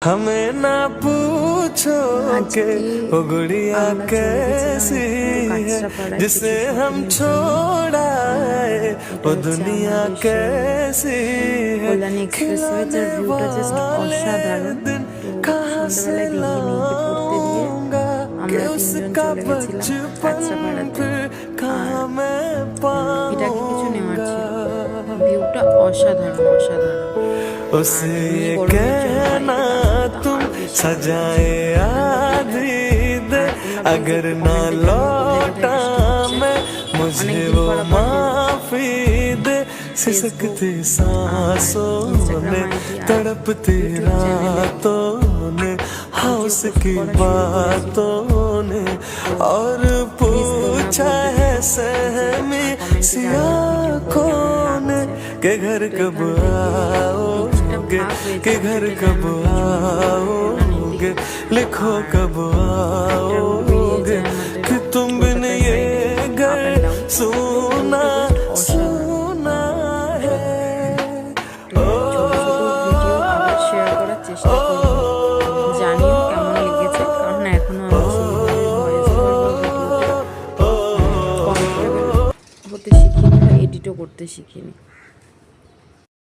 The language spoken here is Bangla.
हमें ना पूछो के वो गुड़िया कैसी है जिसे हम छोड़ाए वो दुनिया कैसी है কল্যাণী এক্সপ্রেসওয়ে যার ভিউটা জাস্ট অসাধারণ। তো সন্ধ্যাবেলায় দিঘি মেয়েকে পড়তে দিয়ে আমরা তিনজন চলে গেছিলাম কাঁচরাপাড়াতে। আর এটাকে কিছু নেওয়ার ছিল, ভিউটা অসাধারণ অসাধারণ। उसे ये कहना तुम सजाए आधी दे अगर ना लौटा मैं मुझे वो माफी दे सिसकती सांसों ने तड़पती रातों ने हाउस की बातों ने और पूछा है सहमी सी आँखों ने के घर कब आओगे के घर कब आओगे लिखो कब आओगे कि तुम बिन ये घर सुना सुना है শেয়ার করার চেষ্টা করব, জানিও কেমন লেগেছে। কারণ এখনো আমি করতে শিখিনি বা এডিটও করতে শিখিনি।